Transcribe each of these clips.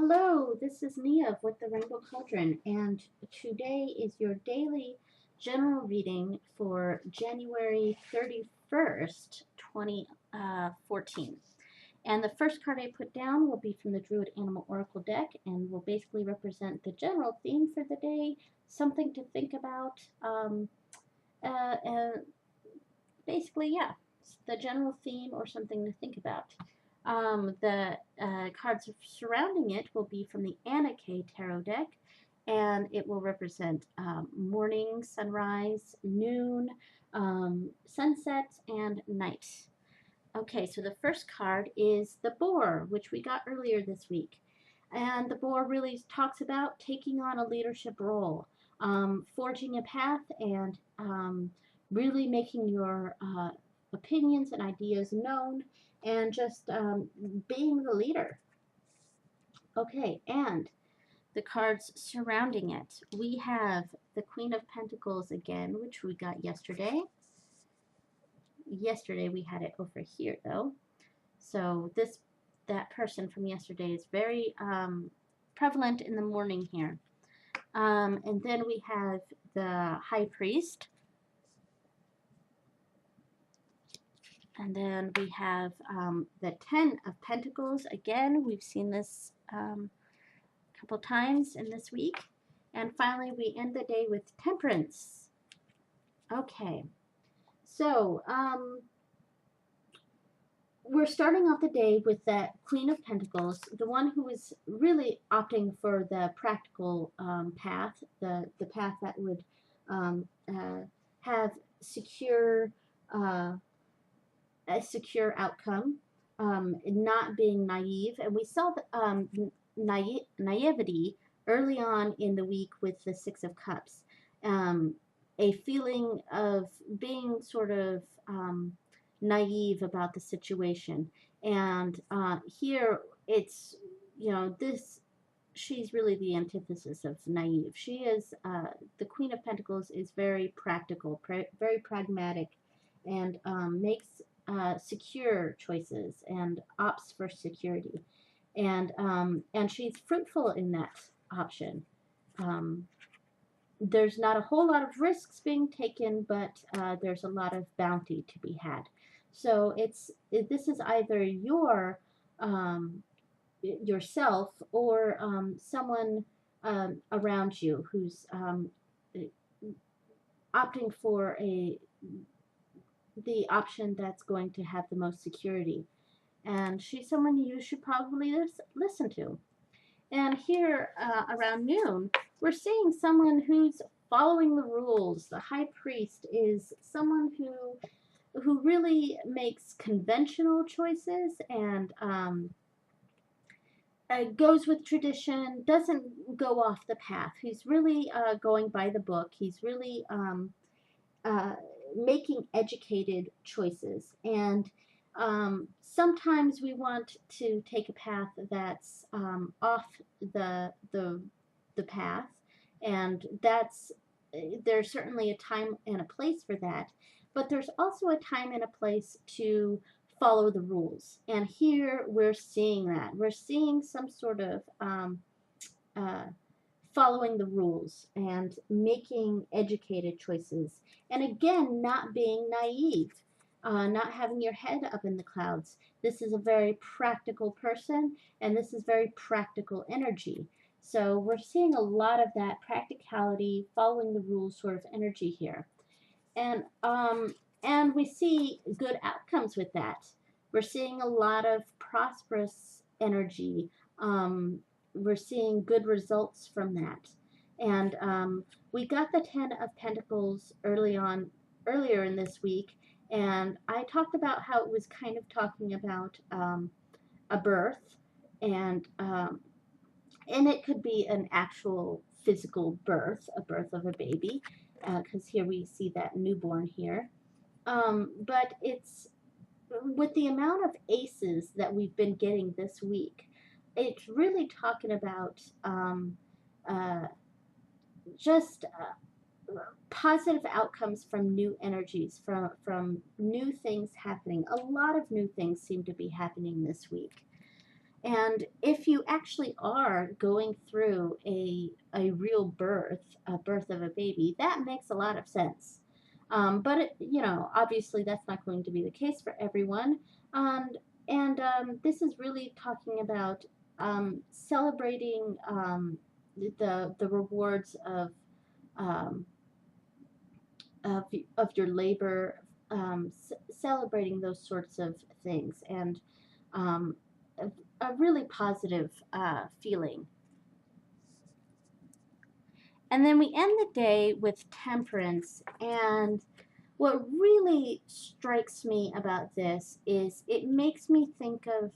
Hello, this is Nia with the Rainbow Cauldron, and today is your daily general reading for January 31st, 2014. And the first card I put down will be from the Druid Animal Oracle deck and will basically represent the general theme for the day, something to think about. Uh, uh, Basically, yeah, the general theme or something to think about. The cards surrounding it will be from the Anna K Tarot deck, and it will represent morning, sunrise, noon, sunset, and night. Okay, so the first card is the Boar, which we got earlier this week. And the Boar really talks about taking on a leadership role, forging a path, and really making your opinions and ideas known, and just being the leader. Okay, and the cards surrounding it. We have the Queen of Pentacles again, which we got yesterday. Yesterday we had it over here, though. So that person from yesterday is very prevalent in the morning here. And then we have the High Priest. And then we have the Ten of Pentacles. Again, we've seen this a couple times in this week. And finally, we end the day with Temperance. Okay. So, we're starting off the day with that Queen of Pentacles, the one who is really opting for the practical path, the path that would have a secure outcome, not being naive. And we saw the naivety early on in the week with the Six of Cups, a feeling of being sort of naive about the situation. And here it's, she's really the antithesis of naive. She is, the Queen of Pentacles is very practical, very pragmatic, and makes secure choices and opts for security. And she's fruitful in that option. There's not a whole lot of risks being taken, but there's a lot of bounty to be had. So this is either yourself or someone around you who's opting for the option that's going to have the most security. And she's someone you should probably listen to. And here around noon, we're seeing someone who's following the rules. The High Priest is someone who really makes conventional choices and goes with tradition, doesn't go off the path. He's really going by the book. He's really making educated choices. And sometimes we want to take a path that's off the path, and there's certainly a time and a place for that, but there's also a time and a place to follow the rules. And here we're seeing that. We're seeing some sort of following the rules and making educated choices. And again, not being naive, not having your head up in the clouds. This is a very practical person, and this is very practical energy. So we're seeing a lot of that practicality, following the rules sort of energy here. And we see good outcomes with that. We're seeing a lot of prosperous energy. We're seeing good results from that. And we got the Ten of Pentacles earlier in this week, and I talked about how it was kind of talking about a birth, and it could be an actual physical birth, a birth of a baby, because here we see that newborn here. But it's with the amount of aces that we've been getting this week, it's really talking about just positive outcomes from new energies, from new things happening. A lot of new things seem to be happening this week. And if you actually are going through a real birth, a birth of a baby, that makes a lot of sense. But obviously that's not going to be the case for everyone. And this is really talking about celebrating the rewards um, of of your labor, celebrating those sorts of things, and um, a really positive feeling. And then we end the day with Temperance. And what really strikes me about this is it makes me think of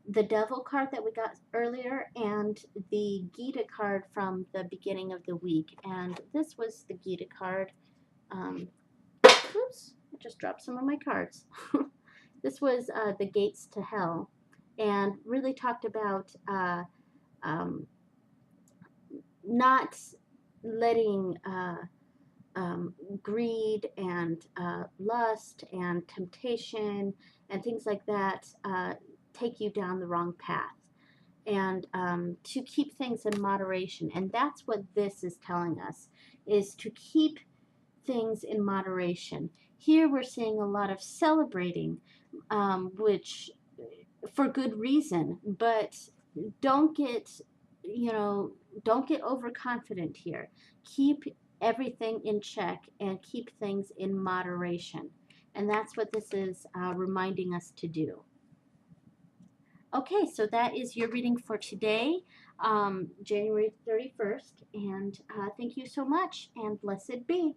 the Devil card that we got earlier and the Gita card from the beginning of the week. And this was the Gita card. Um, Oops, I just dropped some of my cards. This was the Gates to Hell, and really talked about um, not letting greed and lust and temptation and things like that take you down the wrong path, and to keep things in moderation. And that's what this is telling us, is to keep things in moderation. Here we're seeing a lot of celebrating, which for good reason, but don't get, you know, don't get overconfident here. Keep everything in check and keep things in moderation. And that's what this is reminding us to do. Okay, so that is your reading for today, January 31st. And thank you so much, and blessed be.